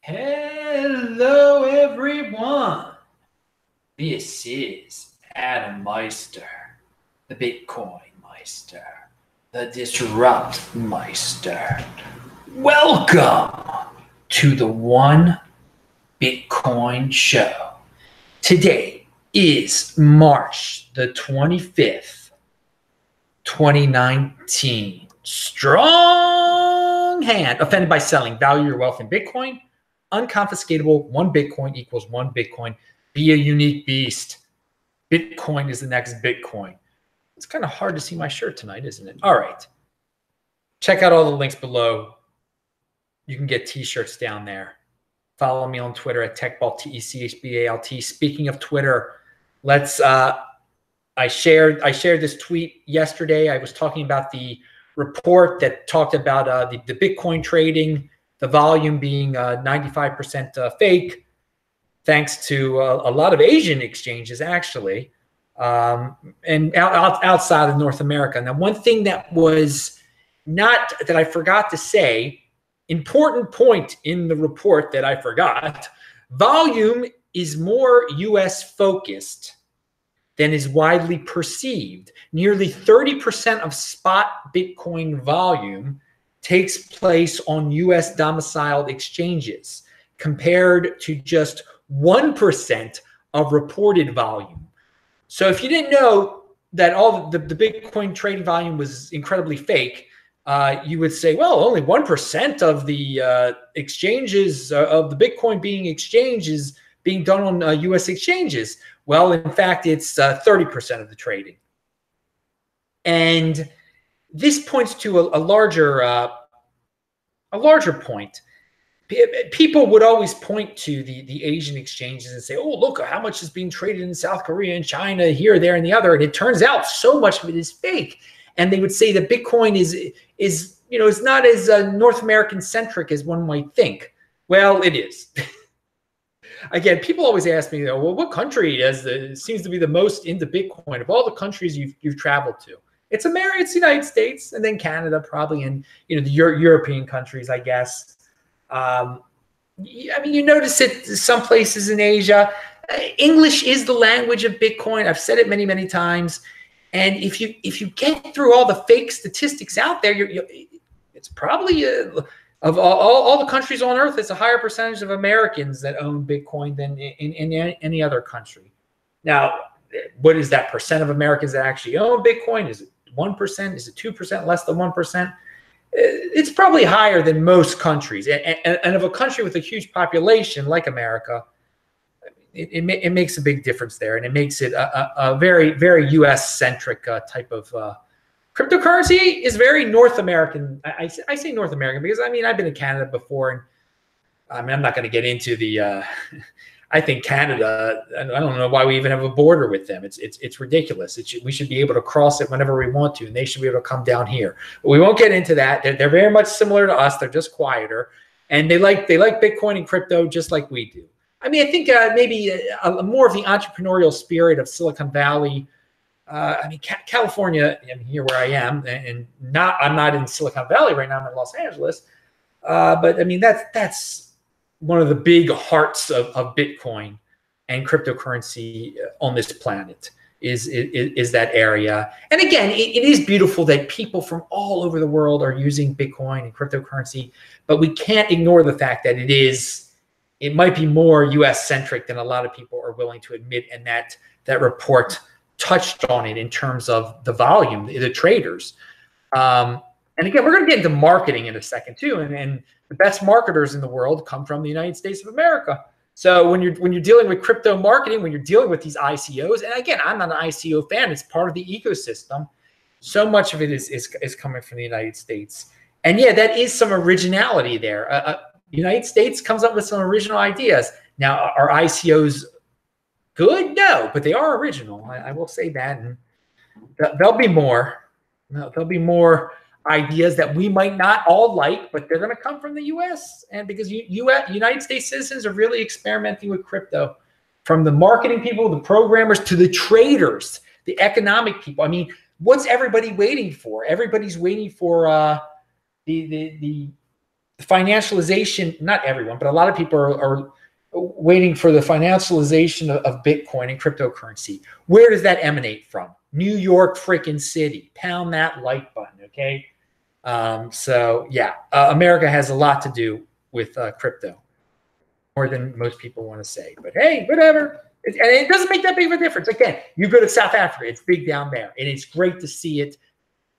Hello, everyone. This is Adam Meister, the Bitcoin Meister, the Disrupt Meister. Welcome to the One Bitcoin Show. Today is March the 25th, 2019. Strong hand. Offended by selling. Value your wealth in Bitcoin. Unconfiscatable. 1 Bitcoin equals 1 Bitcoin. Be a unique beast. Bitcoin is the next Bitcoin. It's kind of hard to see my shirt tonight, isn't it? All right. Check out all the links below. You can get t-shirts down there. Follow me on Twitter at TechBalt, TechBalt. Speaking of Twitter, I shared this tweet yesterday. I was talking about the report that talked about the Bitcoin trading, the volume being 95% fake, thanks to a lot of Asian exchanges, actually, and outside of North America. Now, one thing that I forgot to say, important point in the report that I forgot, volume is more US focused than is widely perceived. Nearly 30% of spot Bitcoin volume takes place on US domiciled exchanges, compared to just 1% of reported volume. So if you didn't know that all the Bitcoin trading volume was incredibly fake, you would say, well, only 1% of the exchanges of the Bitcoin being exchanged is being done on US exchanges. Well, in fact, it's 30% of the trading. And this points to a larger point. People would always point to the Asian exchanges and say, oh, look how much is being traded in South Korea and China, here, there, and the other. And it turns out so much of it is fake. And they would say that Bitcoin is not as North American centric as one might think. Well, it is. Again, people always ask me, well, what country seems to be the most into Bitcoin of all the countries you've traveled to? It's the United States, and then Canada, probably, and the European countries, I guess. You notice it some places in Asia. English is the language of Bitcoin. I've said it many, many times. And if you get through all the fake statistics out there, it's probably of all the countries on Earth, it's a higher percentage of Americans that own Bitcoin than in any other country. Now, what is that percent of Americans that actually own Bitcoin? Is it 1%? Is it 2%? Less than 1%? It's probably higher than most countries. And of a country with a huge population like America, it makes a big difference there. And it makes it a very, very US-centric type of cryptocurrency is very North American. I say North American because, I've been in Canada before. And I'm not going to get into the I think Canada, I don't know why we even have a border with them. It's ridiculous. We should be able to cross it whenever we want to, and they should be able to come down here. But we won't get into that. They're very much similar to us. They're just quieter. And they like Bitcoin and crypto just like we do. I think maybe more of the entrepreneurial spirit of Silicon Valley. California, here where I am, and I'm not in Silicon Valley right now. I'm in Los Angeles. But that's one of the big hearts of Bitcoin and cryptocurrency on this planet is that area. And again, it is beautiful that people from all over the world are using Bitcoin and cryptocurrency, but we can't ignore the fact that it might be more US centric than a lot of people are willing to admit. And that report touched on it in terms of the volume, the traders. And again, we're going to get into marketing in a second too. And the best marketers in the world come from the United States of America. So when you're dealing with crypto marketing, when you're dealing with these ICOs, and again, I'm not an ICO fan. It's part of the ecosystem. So much of it is coming from the United States. And yeah, that is some originality there. The United States comes up with some original ideas. Now, are ICOs good? No, but they are original. I will say that. And there'll be more. There'll be more ideas that we might not all like, but they're going to come from the U.S. And because United States citizens are really experimenting with crypto, from the marketing people, the programmers, to the traders, the economic people. What's everybody waiting for? Everybody's waiting for the financialization, not everyone, but a lot of people are waiting for the financialization of Bitcoin and cryptocurrency. Where does that emanate from? New York freaking City. Pound that like button, okay? So yeah, America has a lot to do with crypto, more than most people want to say. But hey, whatever. And it doesn't make that big of a difference. Again, you go to South Africa, it's big down there, and it's great to see it.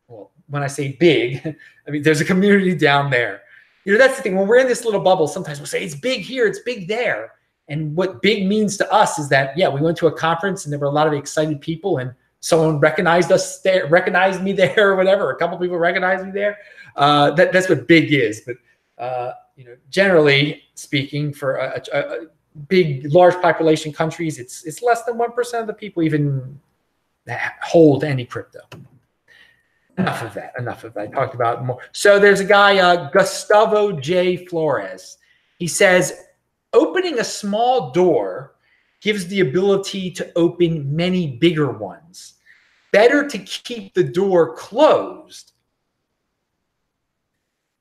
Well, when I say big, I mean there's a community down there. You know, that's the thing. When we're in this little bubble, sometimes we'll say it's big here, it's big there. And what big means to us is that, yeah, we went to a conference and there were a lot of excited people, and someone recognized us there, recognized me there, or whatever. A couple people recognized me there. That's what big is. But you know, generally speaking, for a big, large population countries, it's less than 1% of the people even hold any crypto. Enough of that. Enough of that. I talked about more. So there's a guy, Gustavo J. Flores. He says, opening a small door gives the ability to open many bigger ones. Better to keep the door closed.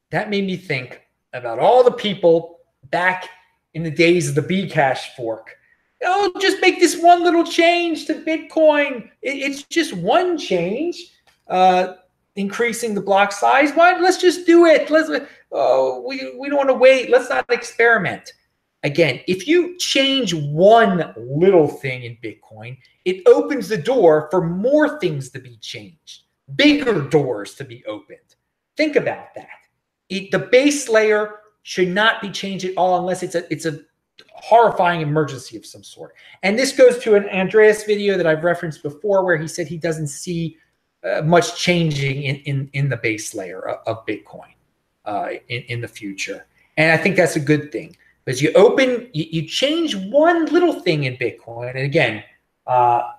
That made me think about all the people back in the days of the Bcash fork. Oh, just make this one little change to Bitcoin. It's just one change, increasing the block size. Why? Let's just do it. We don't want to wait. Let's not experiment. Again, if you change one little thing in Bitcoin, it opens the door for more things to be changed, bigger doors to be opened. Think about that. The base layer should not be changed at all unless it's a horrifying emergency of some sort. And this goes to an Andreas video that I've referenced before, where he said he doesn't see much changing in the base layer of Bitcoin in the future. And I think that's a good thing, because you change one little thing in Bitcoin. And again, the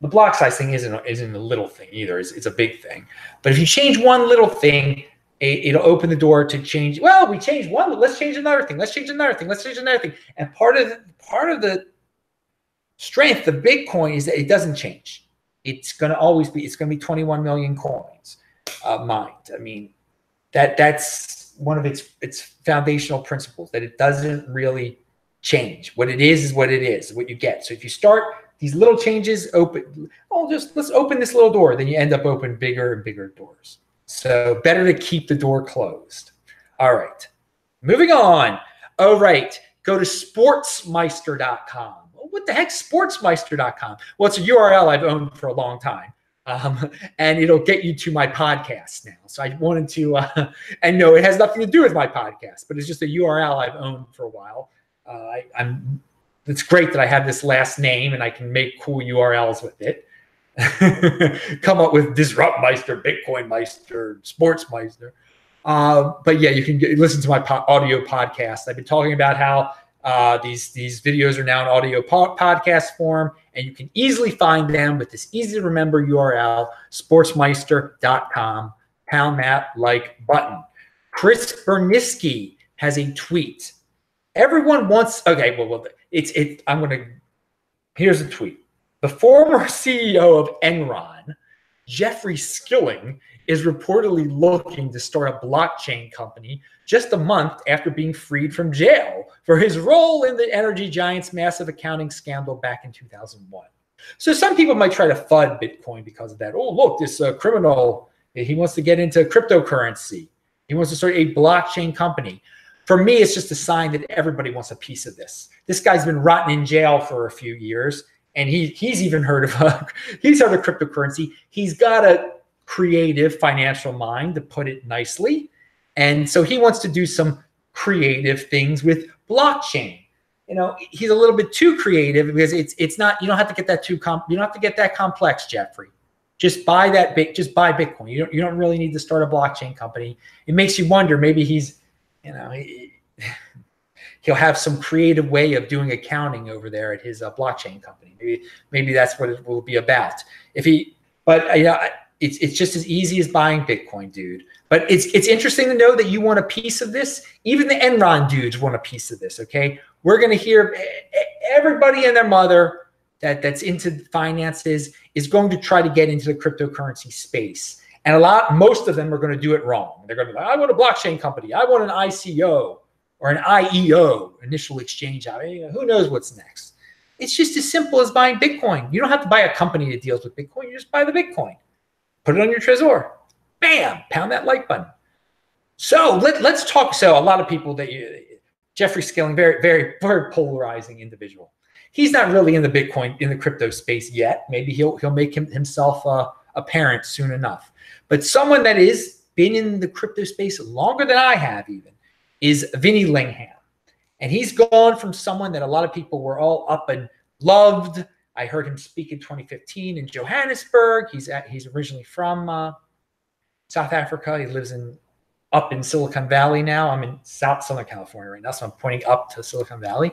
block size thing isn't a little thing either. It's a big thing. But if you change one little thing, it'll open the door to change. Well, we changed one. Let's change another thing. Let's change another thing. Let's change another thing. And part of the strength of Bitcoin is that it doesn't change. It's going to always be. It's going to be 21 million coins mined. I mean, that's one of its foundational principles, that it doesn't really change. What it is what it is. What you get. So if you start these little changes, let's open this little door. Then you end up opening bigger and bigger doors. So better to keep the door closed. All right, moving on. All right, go to sportsmeister.com. What the heck, sportsmeister.com? Well, it's a URL I've owned for a long time, and it'll get you to my podcast now. So I wanted to, and no, it has nothing to do with my podcast, but it's just a URL I've owned for a while. It's great that I have this last name and I can make cool URLs with it. Come up with Disruptmeister, Bitcoinmeister, Sportsmeister. But yeah, you can listen to my audio podcast. I've been talking about how these videos are now in audio podcast form, and you can easily find them with this easy to remember URL, sportsmeister.com. Pound that like button. Chris Berniski has a tweet. Everyone wants, okay, well, here's a tweet. The former CEO of Enron, Jeffrey Skilling, is reportedly looking to start a blockchain company just a month after being freed from jail for his role in the energy giant's massive accounting scandal back in 2001. So some people might try to FUD Bitcoin because of that. Oh, look, this criminal, he wants to get into cryptocurrency. He wants to start a blockchain company. For me, it's just a sign that everybody wants a piece of this. This guy's been rotting in jail for a few years. And he's even heard of cryptocurrency. He's got a creative financial mind, to put it nicely, and so he wants to do some creative things with blockchain. You know, he's a little bit too creative, because it's not. You don't have to get that you don't have to get that complex, Jeffrey. Just buy just buy Bitcoin. You don't really need to start a blockchain company. It makes you wonder. Maybe he's, he'll have some creative way of doing accounting over there at his blockchain company. Maybe that's what it will be about. It's just as easy as buying Bitcoin, dude. But it's interesting to know that you want a piece of this. Even the Enron dudes want a piece of this. Okay, we're going to hear everybody and their mother that's into finances is going to try to get into the cryptocurrency space. And most of them are going to do it wrong. They're going to be like, I want a blockchain company. I want an ICO or an IEO, initial exchange. Who knows what's next? It's just as simple as buying Bitcoin. You don't have to buy a company that deals with Bitcoin. You just buy the Bitcoin. Put it on your Trezor. Bam, pound that like button. So let's talk. So a lot of people Jeffrey Skilling, very, very, very polarizing individual. He's not really in the Bitcoin, in the crypto space yet. Maybe he'll make himself apparent soon enough. But someone that is been in the crypto space longer than I have even is Vinny Lingham. And he's gone from someone that a lot of people were all up and loved. I heard him speak in 2015 in Johannesburg. He's originally from South Africa. He lives up in Silicon Valley now. I'm in Southern California right now, so I'm pointing up to Silicon Valley.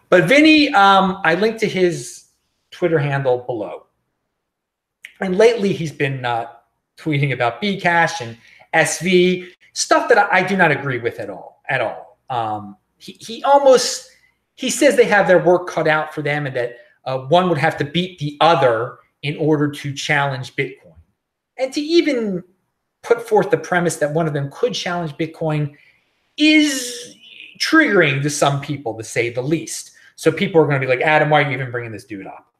But Vinny, I linked to his Twitter handle below. And lately he's been tweeting about Bcash and SV, stuff that I do not agree with at all. He says they have their work cut out for them and that one would have to beat the other in order to challenge Bitcoin. And to even put forth the premise that one of them could challenge Bitcoin is triggering to some people, to say the least. So people are going to be like, Adam, why are you even bringing this dude up?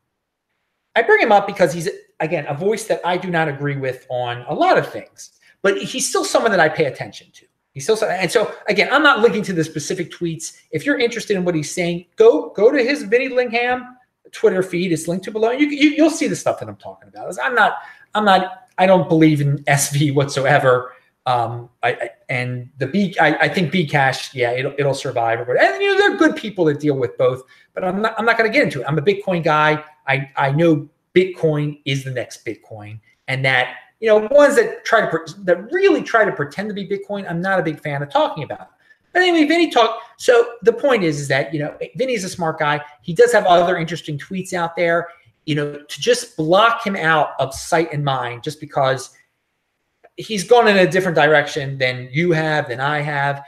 I bring him up because he's, again, a voice that I do not agree with on a lot of things, but he's still someone that I pay attention to. And so, again, I'm not linking to the specific tweets. If you're interested in what he's saying, go to his Vinny Lingham Twitter feed. It's linked to below. You'll see the stuff that I'm talking about. I don't believe in SV whatsoever. I think Bcash, yeah, it'll survive. And there are good people that deal with both, but I'm not going to get into it. I'm a Bitcoin guy. I know Bitcoin is the next Bitcoin, and that ones that really try to pretend to be Bitcoin, I'm not a big fan of talking about. But anyway, Vinny talked. So the point is that Vinny's a smart guy. He does have other interesting tweets out there. To just block him out of sight and mind just because he's gone in a different direction than you have, than I have.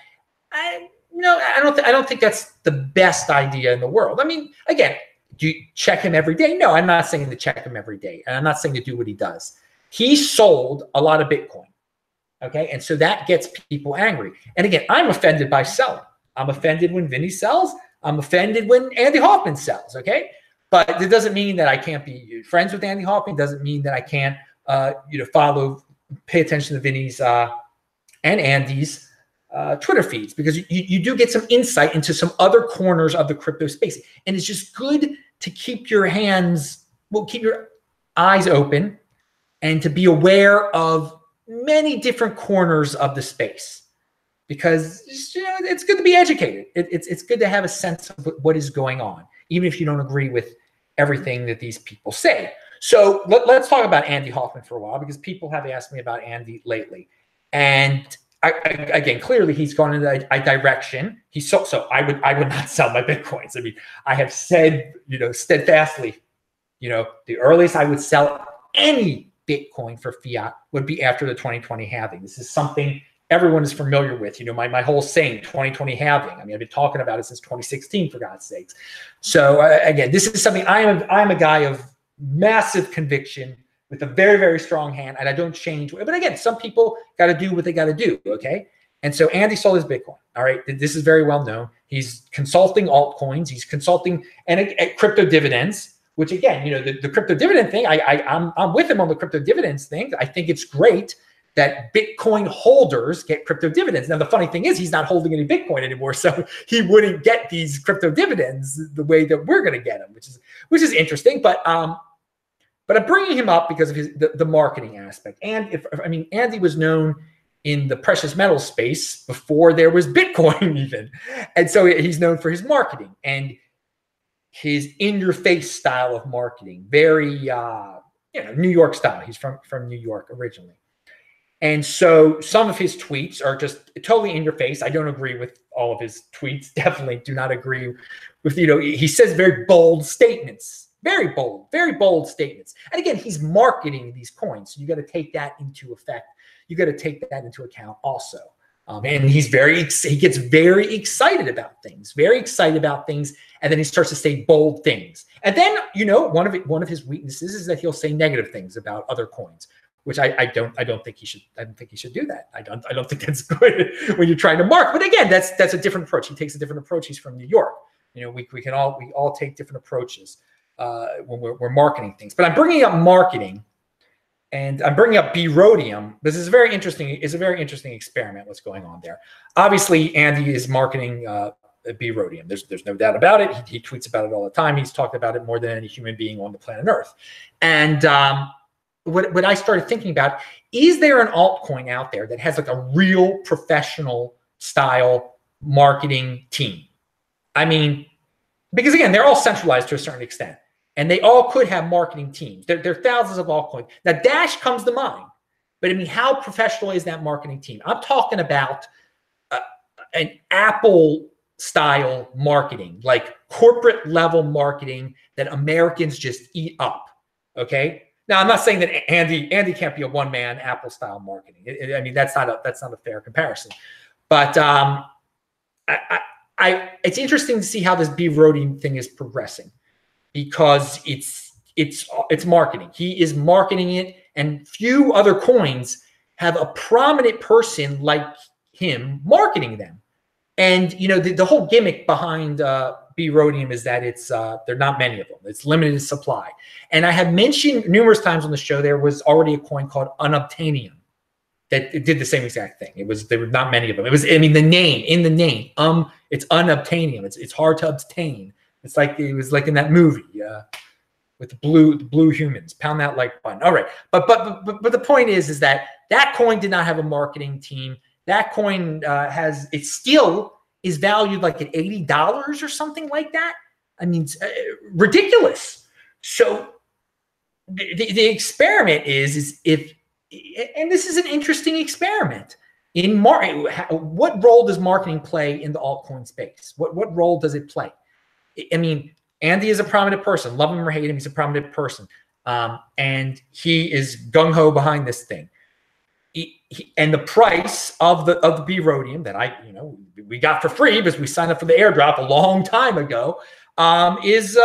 I don't think that's the best idea in the world. I mean, again, do you check him every day? No, I'm not saying to check him every day, and I'm not saying to do what he does. He sold a lot of Bitcoin, okay? And so that gets people angry. And again, I'm offended by selling. I'm offended when Vinny sells. I'm offended when Andy Hoffman sells, okay? But it doesn't mean that I can't be friends with Andy Hoffman. It doesn't mean that I can't, pay attention to Vinny's and Andy's Twitter feeds, because you do get some insight into some other corners of the crypto space. And it's just good to keep your eyes open and to be aware of many different corners of the space, because it's good to be educated. It's good to have a sense of what is going on, even if you don't agree with everything that these people say. So let's talk about Andy Hoffman for a while, because people have asked me about Andy lately. And again, clearly he's gone in a direction. So I would not sell my Bitcoins. I mean, I have said, steadfastly, the earliest I would sell any Bitcoin for fiat would be after the 2020 halving. This is something everyone is familiar with. My whole saying, 2020 halving. I mean, I've been talking about it since 2016, for God's sakes. So again, this is something I'm a guy of massive conviction with a very, very strong hand, and I don't change. But again, some people got to do what they got to do, okay? And so Andy sold his Bitcoin, all right? This is very well known. He's consulting altcoins. He's consulting and crypto dividends, which again, the crypto dividend thing, I'm with him on the crypto dividends thing. I think it's great that Bitcoin holders get crypto dividends. Now, the funny thing is he's not holding any Bitcoin anymore, so he wouldn't get these crypto dividends the way that we're going to get them, which is interesting. But I'm bringing him up because of the marketing aspect. And Andy was known in the precious metal space before there was Bitcoin even. And so he's known for his marketing and his in-your-face style of marketing. Very, New York style. He's from New York originally. And so some of his tweets are just totally in your face. I don't agree with all of his tweets. Definitely do not agree with, he says very bold statements. Very bold statements. And again, he's marketing these coins. So you got to take that into effect. You got to take that into account also. And he gets very excited about things, and then he starts to say bold things. And then, one of his weaknesses is that he'll say negative things about other coins, which I don't think he should. I don't think he should do that. I don't think that's good when you're trying to market. But again, that's a different approach. He takes a different approach. He's from New York. You know, we all take different approaches when we're marketing things. But I'm bringing up marketing, and I'm bringing up B-Rhodium. This is very interesting. It's a very interesting experiment. What's going on there? Obviously, Andy is marketing B-Rhodium. There's no doubt about it. He tweets about it all the time. He's talked about it more than any human being on the planet Earth. And what I started thinking about, is there an altcoin out there that has like a real professional style marketing team? I mean, because again, they're all centralized to a certain extent, and they all could have marketing teams. There are thousands of altcoins. Now, Dash comes to mind, but I mean, how professional is that marketing team? I'm talking about an Apple style marketing, like corporate level marketing that Americans just eat up. Okay. Now, I'm not saying that Andy can't be a one-man Apple style marketing. I mean, that's not a fair comparison. But it's interesting to see how this B-Rhodium thing is progressing, because it's marketing. He is marketing it, and few other coins have a prominent person like him marketing them. And you know, the whole gimmick behind B-Rhodium is that it's there are not many of them. It's limited supply. And I have mentioned numerous times on the show, there was already a coin called Unobtainium that it did the same exact thing. There were not many of them. It was, I mean, in the name, it's Unobtainium. It's hard to obtain. It's like it was like in that movie with the blue humans. Pound that like button. All right, but the point is that coin did not have a marketing team. That coin still is valued like at $80 or something like that. I mean, it's ridiculous. So the experiment is if, and this is an interesting experiment in what role does marketing play in the altcoin space? What role does it play? I mean, Andy is a prominent person. Love him or hate him, he's a prominent person, and he is gung ho behind this thing. And the price of the B-Rhodium that we got for free because we signed up for the airdrop a long time ago is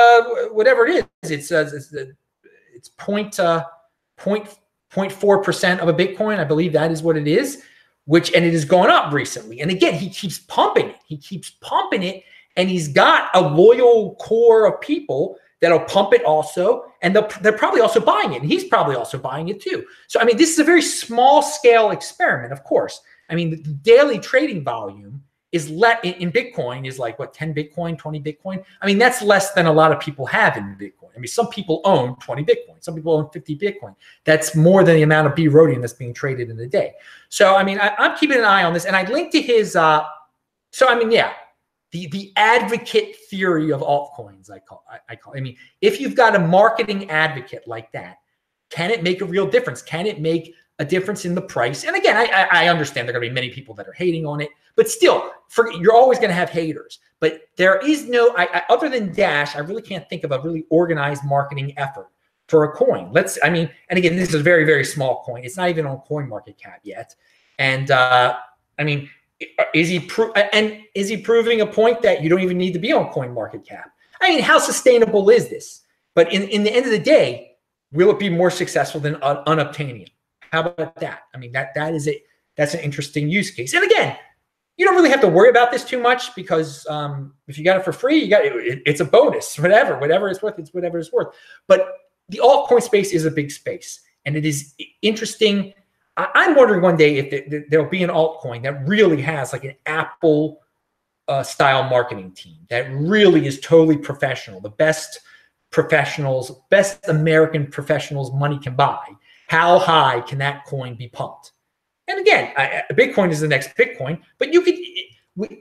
whatever it is. It's 0.4% of a Bitcoin. I believe that is what it is, and it has gone up recently. And again, he keeps pumping it. He keeps pumping it, and he's got a loyal core of people that'll pump it also, and they're probably also buying it, and he's probably also buying it too. So, I mean, this is a very small scale experiment, of course. I mean, the daily trading volume is in Bitcoin is like, what, 10 Bitcoin, 20 Bitcoin? I mean, that's less than a lot of people have in Bitcoin. I mean, some people own 20 Bitcoin. Some people own 50 Bitcoin. That's more than the amount of B-Rhodium that's being traded in a day. So, I mean, I'm keeping an eye on this, and I linked to his, so, I mean, yeah. The advocate theory of altcoins, I call. I mean, if you've got a marketing advocate like that, can it make a real difference? Can it make a difference in the price? And again, I understand there are going to be many people that are hating on it, but still, you're always going to have haters. But there is no, other than Dash, I really can't think of a really organized marketing effort for a coin. And again, this is a very, very small coin. It's not even on CoinMarketCap yet. And I mean, is he proving a point that you don't even need to be on CoinMarketCap? I mean, how sustainable is this? But in the end of the day, will it be more successful than Unobtainium? How about that? I mean, that's an interesting use case. And again, you don't really have to worry about this too much, because if you got it for free, it's a bonus. Whatever it's worth, it's whatever it's worth. But the altcoin space is a big space, and it is interesting. I'm wondering one day if there'll be an altcoin that really has like an Apple style marketing team that really is totally professional, the best American professionals money can buy. How high can that coin be pumped? And again, Bitcoin is the next Bitcoin, but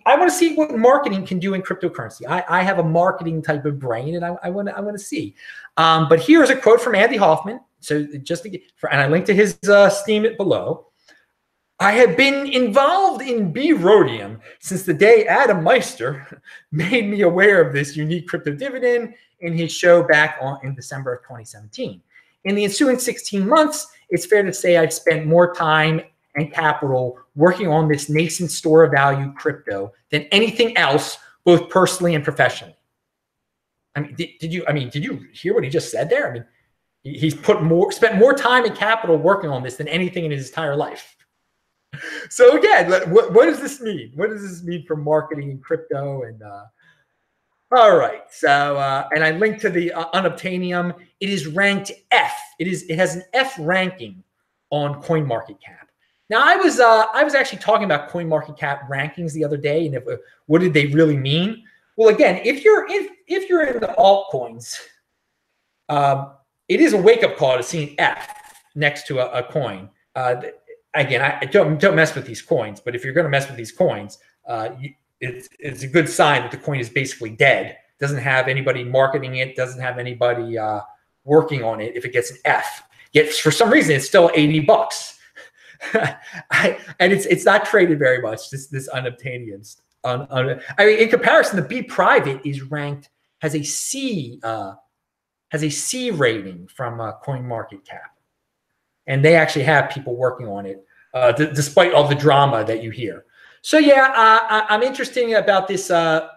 I want to see what marketing can do in cryptocurrency. I have a marketing type of brain, and I want to see. But here's a quote from Andy Hoffman. So and I linked to his Steam it below. I have been involved in B-Rhodium since the day Adam Meister made me aware of this unique crypto dividend in his show back in December of 2017. In the ensuing 16 months, it's fair to say I've spent more time and capital working on this nascent store of value crypto than anything else, both personally and professionally. I mean, did you hear what he just said there? I mean, He's spent more time and capital working on this than anything in his entire life. So again, what does this mean? What does this mean for marketing and crypto? And all right, so and I linked to the Unobtainium. It is ranked F. It has an F ranking on CoinMarketCap. Now I was actually talking about CoinMarketCap rankings the other day, and what did they really mean? Well, again, if you're in the altcoins, it is a wake up call to see an F next to a coin. Again, I don't mess with these coins, but if you're going to mess with these coins, it's a good sign that the coin is basically dead. Doesn't have anybody marketing it. Doesn't have anybody working on it. If it gets an F, yet for some reason it's still $80. And it's not traded very much. This Unobtainium. I mean, in comparison, the B Private is ranked has a C rating from CoinMarketCap, and they actually have people working on it, despite all the drama that you hear. So yeah, I'm interested about this. The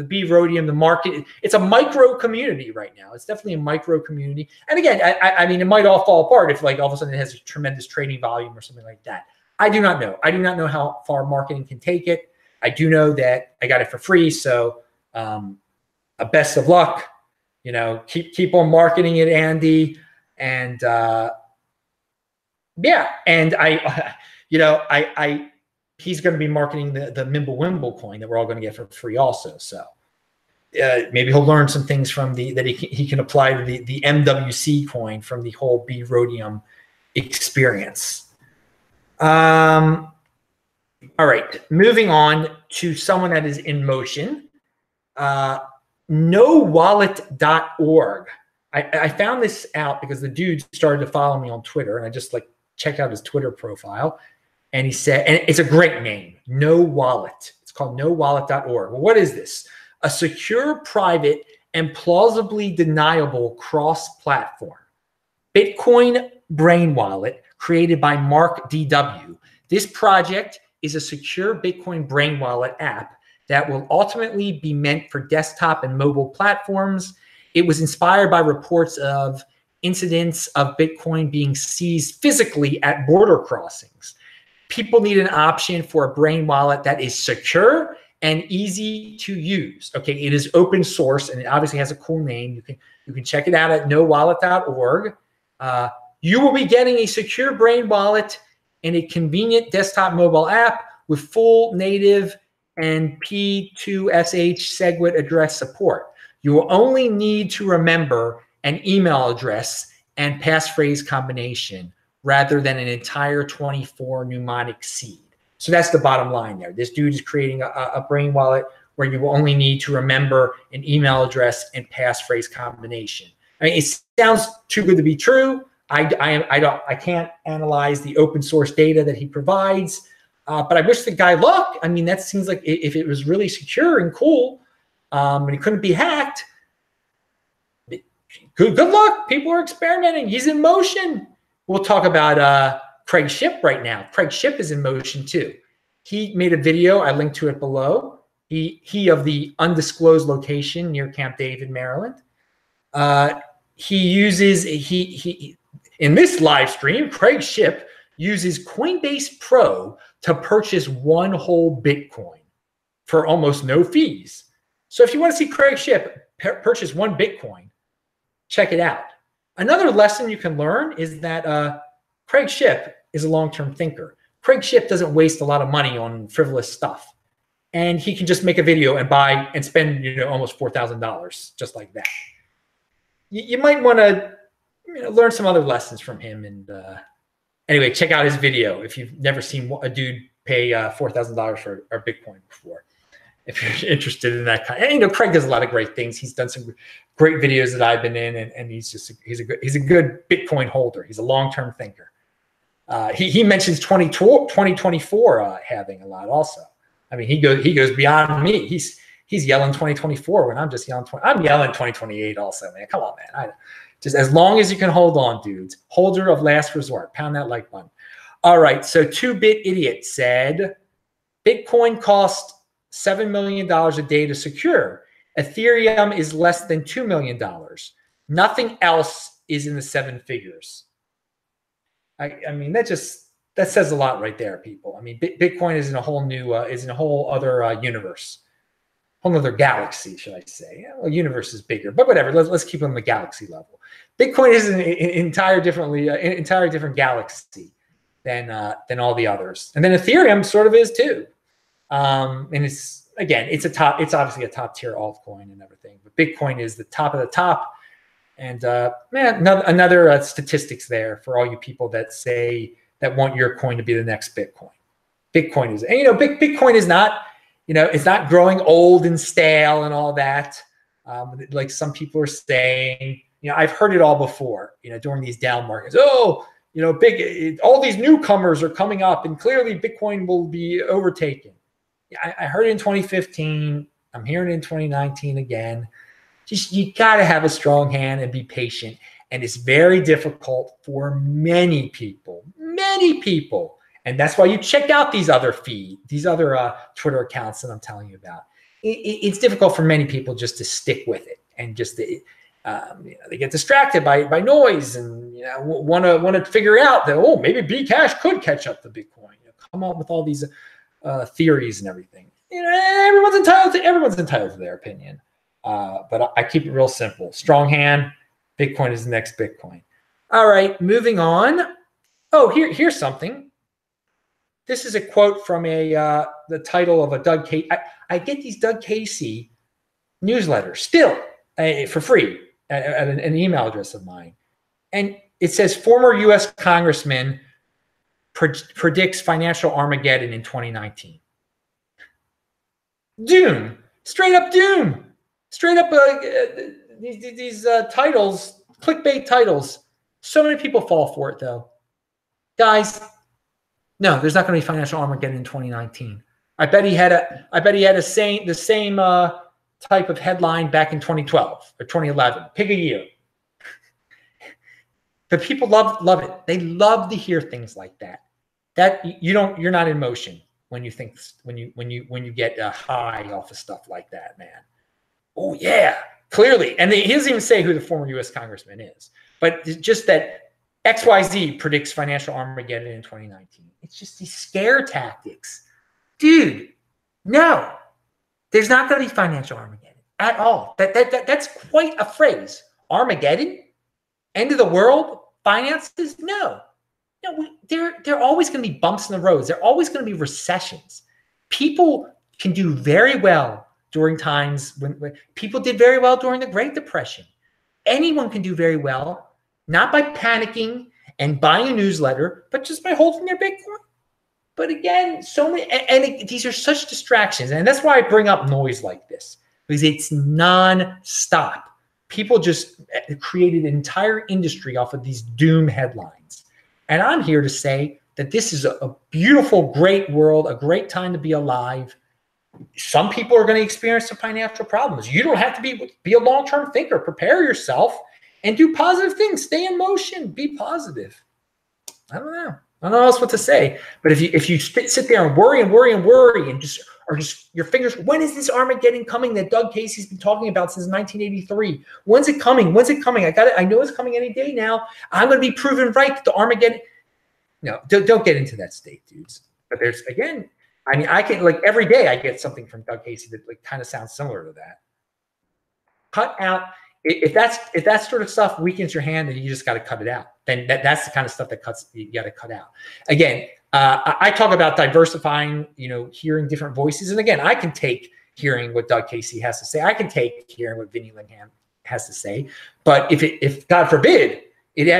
B Rhodium, the market. It's a micro community right now. It's definitely a micro community. And again, I mean, it might all fall apart if like all of a sudden it has a tremendous trading volume or something like that. I do not know. I do not know how far marketing can take it. I do know that I got it for free. So best of luck. Keep on marketing it, Andy. And yeah, and he's going to be marketing the Mimblewimble coin that we're all going to get for free also. So maybe he'll learn some things from that he can apply to the MWC coin from the whole B Rhodium experience. All right, moving on to someone that is in motion. NoWallet.org. I found this out because the dude started to follow me on Twitter, and I just checked out his Twitter profile. And he said, and it's a great name, No Wallet. It's called NoWallet.org. Well, what is this? A secure, private, and plausibly deniable cross-platform Bitcoin brain wallet created by Mark DW. This project is a secure Bitcoin brain wallet app that will ultimately be meant for desktop and mobile platforms. It was inspired by reports of incidents of Bitcoin being seized physically at border crossings. People need an option for a brain wallet that is secure and easy to use. Okay, it is open source and it obviously has a cool name. You can check it out at nowallet.org. You will be getting a secure brain wallet and a convenient desktop mobile app with full native and P2SH SegWit address support. You will only need to remember an email address and passphrase combination rather than an entire 24 mnemonic seed. So that's the bottom line there. This dude is creating a brain wallet where you will only need to remember an email address and passphrase combination. I mean, it sounds too good to be true. I can't analyze the open source data that he provides, but I wish the guy luck. I mean, that seems like if it was really secure and cool, and it couldn't be hacked, good luck. People are experimenting. He's in motion. We'll talk about Craig Shipp right now. Craig Shipp is in motion too. He made a video. I linked to it below. He of the undisclosed location near Camp David, Maryland. He uses in this live stream, Craig Shipp uses Coinbase Pro to purchase one whole Bitcoin for almost no fees. So if you want to see Craig Shipp purchase one Bitcoin, check it out. Another lesson you can learn is that Craig Shipp is a long-term thinker. Craig Shipp doesn't waste a lot of money on frivolous stuff. And he can just make a video and buy and spend almost $4,000 just like that. You might want to learn some other lessons from him. And anyway, check out his video if you've never seen a dude pay $4,000 for a Bitcoin before. If you're interested in that kind, and Craig does a lot of great things. He's done some great videos that I've been in, and he's a good Bitcoin holder. He's a long-term thinker. He mentions 2024 having a lot also. I mean, he goes beyond me. He's yelling 2024 when I'm just yelling I'm yelling 2028 also, man. Come on, man. Just as long as you can hold on, dudes. Holder of last resort. Pound that like button. All right. So 2-Bit Idiot said, Bitcoin cost $7 million a day to secure. Ethereum is less than $2 million. Nothing else is in the 7 figures. I mean, that says a lot right there, people. I mean, Bitcoin is in a whole new, is in a whole other universe, whole other galaxy, should I say? Yeah, well, universe is bigger, but whatever. Let's keep it on the galaxy level. Bitcoin is an entire different galaxy than all the others, and then Ethereum sort of is too. And it's obviously a top tier altcoin and everything, but Bitcoin is the top of the top. And man, another statistics there for all you people that say that want your coin to be the next Bitcoin. Bitcoin is, and Bitcoin is not, it's not growing old and stale and all that. Like some people are saying, I've heard it all before, during these down markets. Oh, all these newcomers are coming up and clearly Bitcoin will be overtaken. I heard it in 2015. I'm hearing it in 2019 again. Just, you got to have a strong hand and be patient. And it's very difficult for many people. And that's why you check out these other Twitter accounts that I'm telling you about. It's difficult for many people just to stick with it and just to, they get distracted by noise and want to figure out that maybe Bcash could catch up to Bitcoin. Come up with all these theories and everything. Everyone's entitled to their opinion. But I keep it real simple. Strong hand. Bitcoin is the next Bitcoin. All right, moving on. Oh, here's something. This is a quote from the title of a Doug Casey. I get these Doug Casey newsletters still for free at an email address of mine. And it says former U.S. Congressman predicts financial Armageddon in 2019. Doom. Straight up doom. Straight up these titles, clickbait titles. So many people fall for it, though. Guys, no, there's not going to be financial Armageddon in 2019. I bet he had the same type of headline back in 2012 or 2011. Pick a year. But people love it. They love to hear things like that. You're not in motion when you get a high off of stuff like that, man. Oh yeah, clearly. And he doesn't even say who the former U.S. congressman is, but just that XYZ predicts financial Armageddon in 2019. It's just these scare tactics. Dude, no, there's not going to be financial Armageddon at all. That's quite a phrase. Armageddon? End of the world? Finances? No. There are always going to be bumps in the roads. There are always going to be recessions. People can do very well during times when people did very well during the Great Depression. Anyone can do very well, not by panicking and buying a newsletter, but just by holding their Bitcoin. But again, these are such distractions. And that's why I bring up noise like this, because it's nonstop. People just created an entire industry off of these doom headlines. And I'm here to say that this is a beautiful, great world, a great time to be alive. Some people are going to experience some financial problems. You don't have to be a long-term thinker. Prepare yourself and do positive things. Stay in motion. Be positive. I don't know else what to say. But if you sit there and worry and just your fingers, when is this Armageddon coming that Doug Casey's been talking about since 1983? When's it coming? I know it's coming any day now. I'm going to be proven right that the Armageddon. No, don't get into that state, dudes. But there's, again, I mean, I can, like, every day I get something from Doug Casey that kind of sounds similar to that. Cut out. If that sort of stuff weakens your hand, then you just got to cut it out. Then that's the kind of stuff that you got to cut out. Again, I talk about diversifying, hearing different voices. And again, I can take hearing what Doug Casey has to say. I can take hearing what Vinny Lingham has to say. But if God forbid,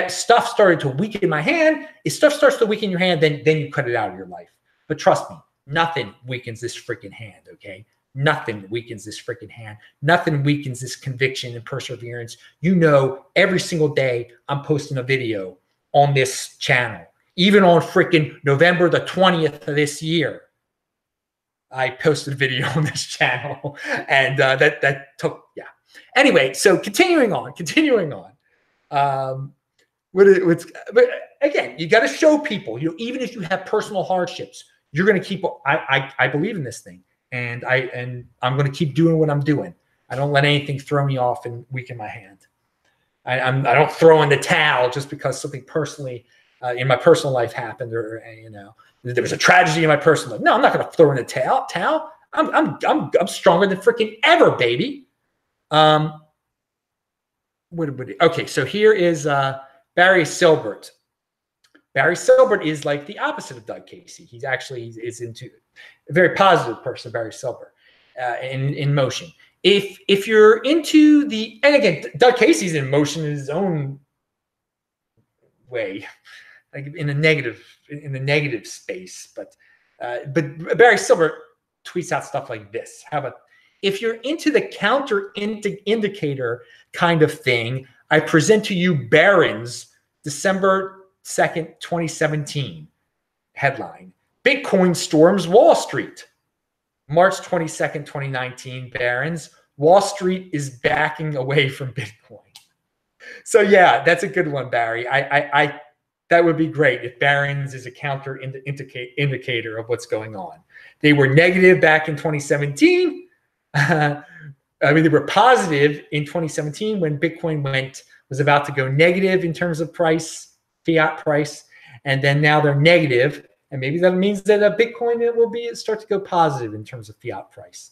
stuff started to weaken my hand, if stuff starts to weaken your hand, then you cut it out of your life. But trust me, nothing weakens this freaking hand, okay? Nothing weakens this freaking hand. Nothing weakens this conviction and perseverance. Every single day I'm posting a video on this channel. Even on freaking November the 20th of this year, I posted a video on this channel. And that took, yeah. Anyway, so continuing on. But again, you got to show people, even if you have personal hardships, you're going to keep, I believe in this thing. And I'm going to keep doing what I'm doing. I don't let anything throw me off and weaken my hand. I don't throw in the towel just because something personally in my personal life happened, or there was a tragedy in my personal life. No, I'm not going to throw in the towel. I'm stronger than freaking ever, baby. Okay, so here is Barry Silbert. Barry Silbert is like the opposite of Doug Casey. He's actually is into a very positive person, Barry Silbert, in motion. If you're into and again, Doug Casey's in motion in his own way, like in the negative space, but Barry Silbert tweets out stuff like this. How about, if you're into the counter indicator kind of thing, I present to you Barron's December 2nd, 2017 headline: Bitcoin storms Wall Street. March 22nd, 2019, Barron's: Wall Street is backing away from Bitcoin. So yeah, that's a good one, Barry. I that would be great if Barron's is a counter indicator of what's going on. They were negative back in 2017. They were positive in 2017 when Bitcoin was about to go negative in terms of price, fiat price, and then now they're negative, and maybe that means that Bitcoin will start to go positive in terms of fiat price.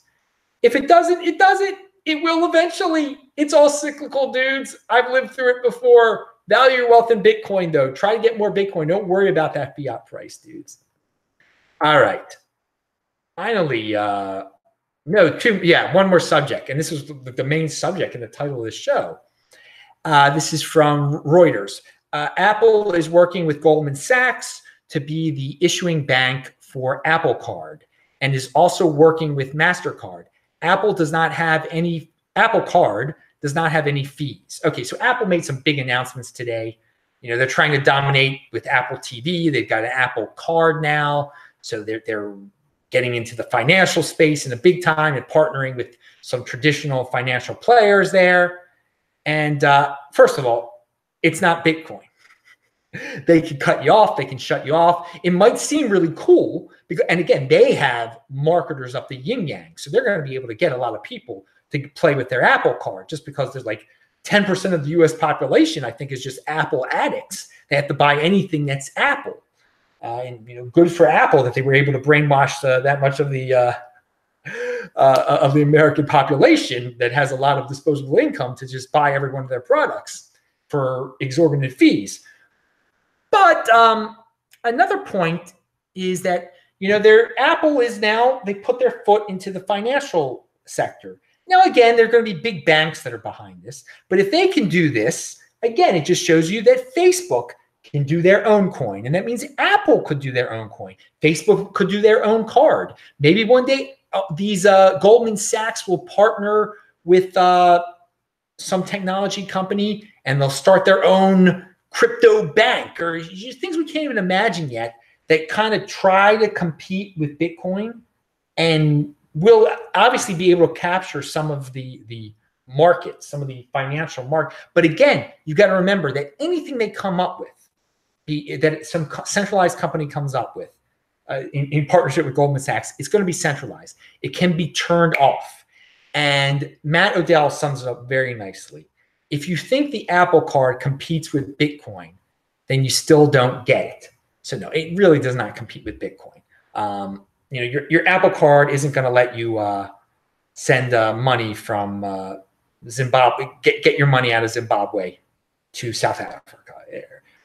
If it doesn't, it doesn't. It will eventually. It's all cyclical, dudes. I've lived through it before. Value your wealth in Bitcoin, though. Try to get more Bitcoin. Don't worry about that fiat price, dudes. All right. Finally, one more subject, and this is the main subject in the title of this show. This is from Reuters. Apple is working with Goldman Sachs to be the issuing bank for Apple Card, and is also working with MasterCard. Apple Card does not have any fees. Okay, so Apple made some big announcements today. They're trying to dominate with Apple TV. They've got an Apple Card now, so they're getting into the financial space in a big time and partnering with some traditional financial players there. And first of all, it's not Bitcoin. They can cut you off. They can shut you off. It might seem really cool, and again, they have marketers up the yin yang, so they're going to be able to get a lot of people to play with their Apple Card, just because there's like 10% of the U.S. population, I think, is just Apple addicts. They have to buy anything that's Apple. And good for Apple that they were able to brainwash that much of the American population that has a lot of disposable income to just buy every one of their products for exorbitant fees. But another point is that Apple is now, they put their foot into the financial sector. Now again, there are going to be big banks that are behind this, but if they can do this, again, it just shows you that Facebook can do their own coin. And that means Apple could do their own coin. Facebook could do their own card. Maybe one day these Goldman Sachs will partner with some technology company and they'll start their own crypto bank, or things we can't even imagine yet, that kind of try to compete with Bitcoin and will obviously be able to capture some of the market, some of the financial market. But again, you got to remember that anything they come up with, that some centralized company comes up with in partnership with Goldman Sachs, it's going to be centralized. It can be turned off. And Matt Odell sums it up very nicely. If you think the Apple Card competes with Bitcoin, then you still don't get it. So no, it really does not compete with Bitcoin. Your Apple Card isn't going to let you send money from Zimbabwe, get your money out of Zimbabwe to South Africa,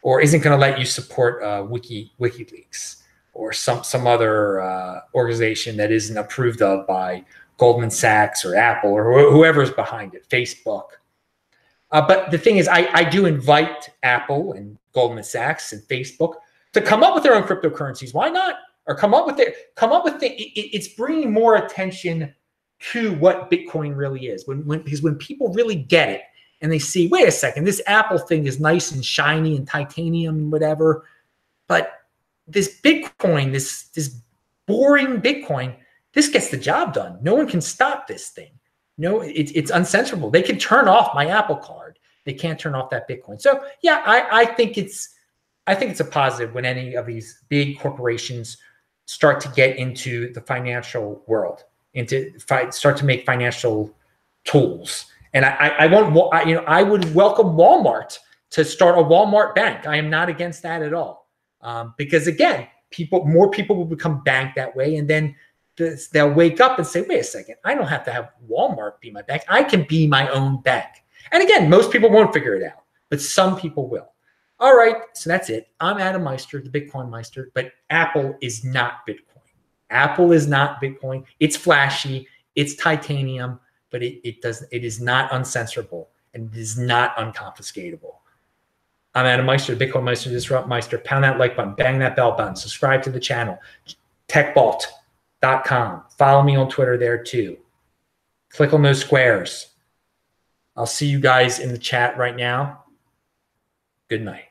or isn't going to let you support WikiLeaks or some other organization that isn't approved of by Goldman Sachs or Apple or whoever's behind it, Facebook. But the thing is, I do invite Apple and Goldman Sachs and Facebook to come up with their own cryptocurrencies. Why not? Or it's bringing more attention to what Bitcoin really is. Because when people really get it and they see, wait a second, this Apple thing is nice and shiny and titanium and whatever, but this Bitcoin, this boring Bitcoin, this gets the job done. No one can stop this thing. No, it's uncensorable. They can turn off my Apple Card. They can't turn off that Bitcoin. So yeah, I think it's a positive when any of these big corporations start to get into the financial world, start to make financial tools And I would welcome Walmart to start a Walmart bank. I am not against that at all. Because again, more people will become banked that way. And then they'll wake up and say, wait a second, I don't have to have Walmart be my bank. I can be my own bank. And again, most people won't figure it out, but some people will. All right, so that's it. I'm Adam Meister, the Bitcoin Meister, but Apple is not Bitcoin. Apple is not Bitcoin. It's flashy, it's titanium, but it is not uncensorable, and it is not unconfiscatable. I'm Adam Meister, Bitcoin Meister, Disrupt Meister. Pound that like button, bang that bell button, subscribe to the channel. TechBalt.com. Follow me on Twitter there too. Click on those squares. I'll see you guys in the chat right now. Good night.